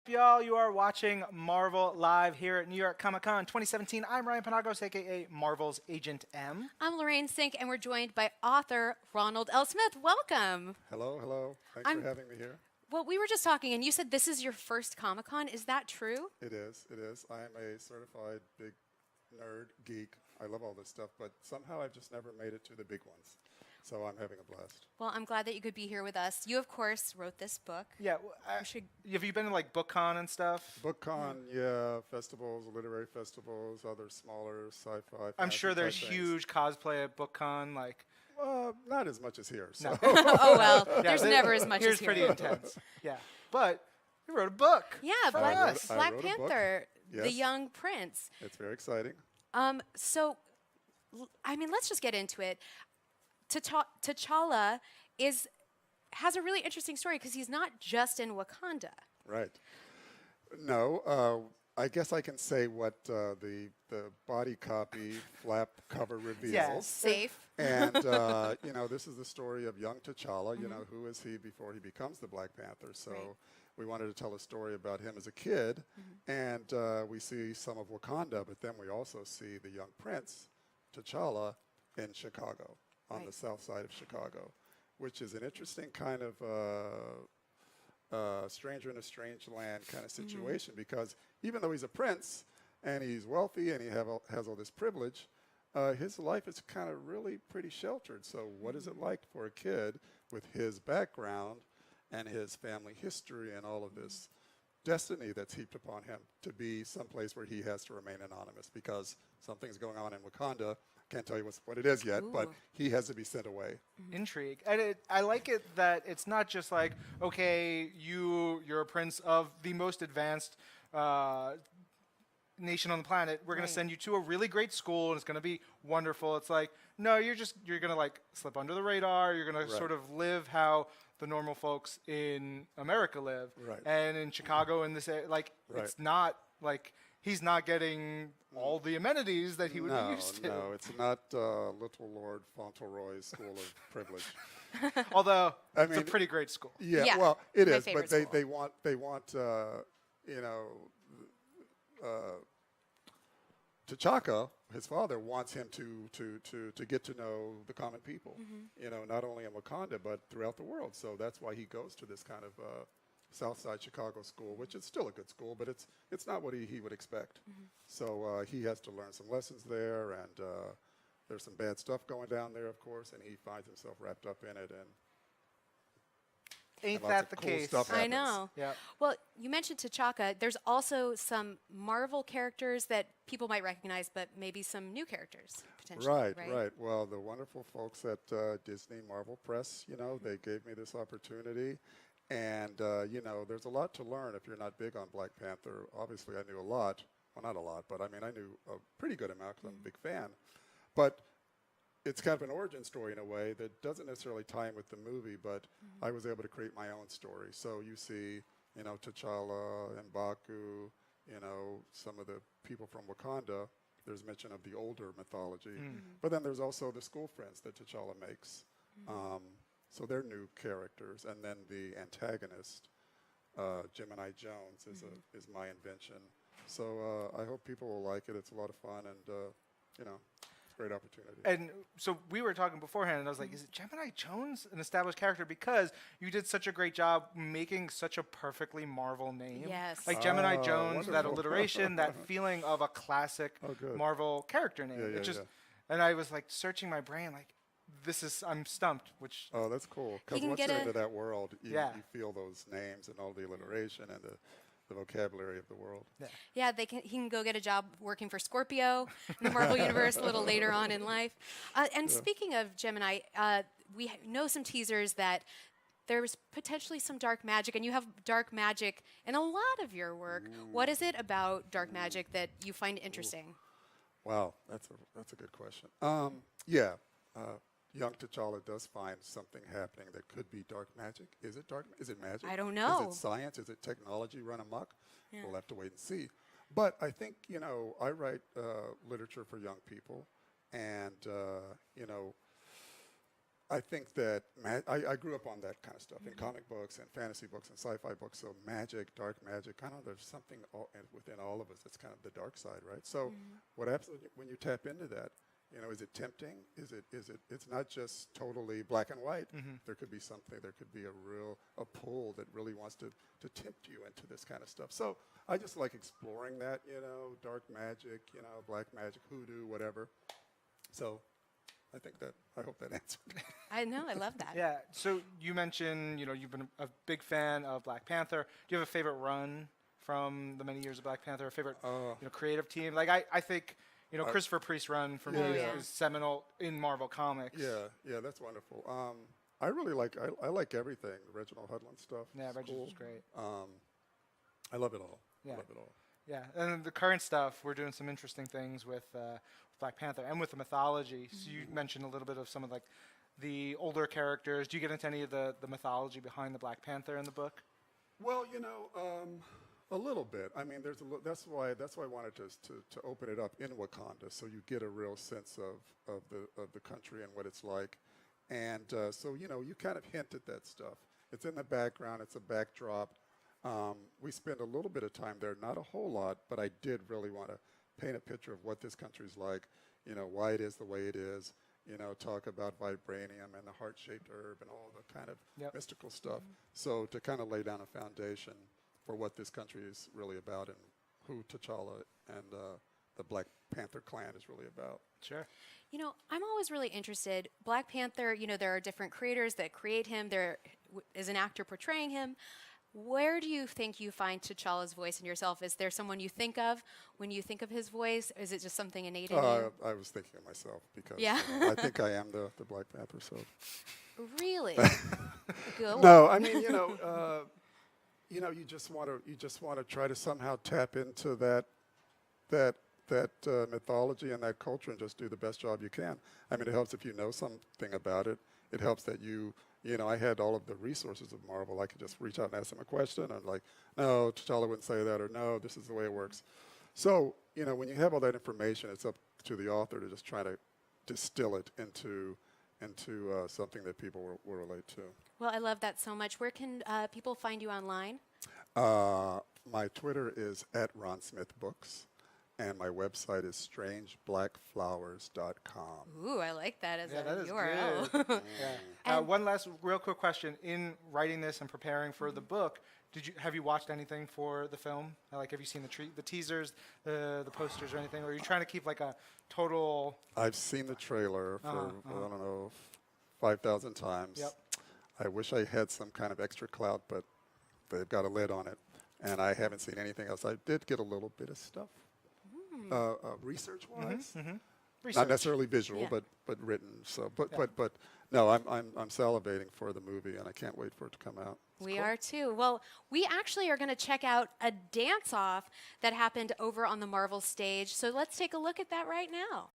y'all? You are watching Marvel Live here at New York Comic Con 2017. I'm Ryan Panagos, aka Marvel's Agent M. I'm Lorrance, and we're joined by author Ronald L. Smith. Welcome. Hello, hello. Thanks for having me here. Well, we were just talking, and you said this is your first Comic Con. Is that true? It is, it is. I am a certified big nerd, geek. I love all this stuff, but somehow I've just never made it to the big ones. So I'm having a blast. Well, I'm glad that you could be here with us. You, of course, wrote this book. Yeah, have you been to like BookCon and stuff? BookCon, yeah, festivals, literary festivals, other smaller sci-fi. I'm sure there's things. huge cosplay at BookCon, like. Not as much as here. So. No. Oh, well, Yeah, there's never as much here's as here. pretty intense. Yeah, but you wrote a book. Yeah, for Black us. I wrote a book. Panther, Yes. The Young Prince. It's very exciting. So, I mean, let's just get into it. T'Challa has a really interesting story because he's not just in Wakanda. Right. No, I guess I can say what the body copy flap cover reveals. Yes. Safe. And, you know, this is the story of young T'Challa. You know, who is he before he becomes the Black Panther? So we wanted to tell a story about him as a kid. And we see some of Wakanda, but then we also see the young prince, T'Challa, in Chicago, on the south side of Chicago, which is an interesting kind of stranger in a strange land kind of situation, because even though he's a prince and he's wealthy and he has all this privilege, his life is kind of really pretty sheltered. So what is it like for a kid with his background and his family history and all of this destiny that's heaped upon him to be someplace where he has to remain anonymous because something's going on in Wakanda? Can't tell you what it is yet, but he has to be sent away. Intrigue. And I like it that it's not just like, okay, you're a prince of the most advanced nation on the planet. We're going to send you to a really great school and it's going to be wonderful. It's like, no, you're going to like slip under the radar. You're going to sort of live how the normal folks in America live. Right. And in Chicago, in this, like, it's not like he's not getting all the amenities that he would be used to. No, it's not Little Lord Fauntleroy's School of Privilege. Although I it's mean, a pretty great school. Yeah, well, it My is, but favorite they school. want you know, T'Chaka, his father, wants him to get to know the common people, you know, not only in Wakanda, but throughout the world. So that's why he goes to this kind of Southside Chicago school, which is still a good school, but it's not what he would expect. So he has to learn some lessons there, and there's some bad stuff going down there, of course, and he finds himself wrapped up in it. And Ain't lots that of the cool case? stuff I happens. know. Yeah. Well, you mentioned T'Chaka. There's also some Marvel characters that people might recognize, but maybe some new characters potentially. Right. Well, the wonderful folks at Disney Marvel Press, you know, they gave me this opportunity. And, you know, there's a lot to learn if you're not big on Black Panther. Obviously, I knew a lot. Well, not a lot, but I mean, I knew a pretty good amount because I'm a big fan. But it's kind of an origin story in a way that doesn't necessarily tie in with the movie, but I was able to create my own story. So you see, you know, T'Challa and M'Baku, you know, some of the people from Wakanda. There's mention of the older mythology. But then there's also the school friends that T'Challa makes. So they're new characters. And then the antagonist, Gemini Jones, is my invention. So I hope people will like it. It's a lot of fun, and, you know, great opportunity. And so we were talking beforehand, and I was like, is it Gemini Jones, an established character? Because you did such a great job making such a perfectly Marvel name. Yes. Like Gemini Oh, Jones, that wonderful. alliteration, that feeling of a classic good. Marvel character name. Yeah, It just, yeah. And I was like searching my brain, like, I'm stumped, which. Oh, that's cool. Because can once get you're a- into that world, you Yeah. feel those names and all the alliteration and the vocabulary of the world. Yeah, he can go get a job working for Scorpio in the Marvel Universe a little later on in life. And speaking of Gemini, we know some teasers that there's potentially some dark magic, and you have dark magic in a lot of your work. What is it about dark magic that you find interesting? Wow, that's a good question. Yeah, young T'Challa does find something happening that could be dark magic. Is it dark? Is it magic? I don't know. Is it science? Is it technology run amok? Yeah. We'll have to wait and see. But I think, you know, I write literature for young people, and, you know, I think that I grew up on that kind of stuff in comic books and fantasy books and sci-fi books. So magic, dark magic, kind of there's something within all of us that's kind of the dark side, right? So what happens when you tap into that? You know, is it tempting? Is it? It's not just totally black and white. There could be something. There could be a pull that really wants to tempt you into this kind of stuff. So I just like exploring that. You know, dark magic. You know, black magic, hoodoo, whatever. So I hope that answered. I know, I love that. Yeah. So you mentioned, you've been a big fan of Black Panther. Do you have a favorite run from the many years of Black Panther? A favorite, creative team? Like I think, Christopher Priest's run for me is seminal in Marvel Comics. Yeah, that's wonderful. I really like I like everything. The Reginald Hudlin stuff. Yeah, is Reginald cool. was great. I love it all. Yeah. I love it all. Yeah, and the current stuff, we're doing some interesting things with Black Panther and with the mythology. So you mentioned a little bit of some of the older characters. Do you get into any of the mythology behind the Black Panther in the book? Well, a little bit. I mean, that's why I wanted to open it up in Wakanda, so you get a real sense of the country and what it's like, and so you kind of hint at that stuff. It's in the background. It's a backdrop. We spend a little bit of time there, not a whole lot, but I did really want to paint a picture of what this country's like, why it is the way it is, talk about vibranium and the heart-shaped herb and all the kind of mystical stuff. So to kind of lay down a foundation for what this country is really about and who T'Challa and the Black Panther clan is really about. Sure. I'm always really interested. Black Panther, there are different creators that create him. There is an actor portraying him. Where do you think you find T'Challa's voice in yourself? Is there someone you think of when you think of his voice? Or is it just something innate in you? I was thinking of myself because Yeah. I think I am the Black Panther. So Really? Go. no, I mean you just want to try to somehow tap into that mythology and that culture and just do the best job you can. I mean, it helps if you know something about it. It helps that I had all of the resources of Marvel. I could just reach out and ask them a question. And like, no, T'Challa wouldn't say that, or no, this is the way it works. So, when you have all that information, it's up to the author to just try to distill it into something that people will relate to. Well, I love that so much. Where can people find you online? My Twitter is @RonSmithBooks. And my website is strangeblackflowers.com. Ooh, I like that as that a is URL. good. One last real quick question. In writing this and preparing for the book, have you watched anything for the film? Like, have you seen the teasers, the posters, or anything? Or are you trying to keep like a total? I've seen the trailer for, I don't know, 5,000 times. Yep. I wish I had some kind of extra clout, but they've got a lid on it. And I haven't seen anything else. I did get a little bit of stuff. Research-wise, not necessarily visual, but written. So, but no, I'm salivating for the movie, and I can't wait for it to come out. We are too. Well, we actually are going to check out a dance-off that happened over on the Marvel stage. So let's take a look at that right now.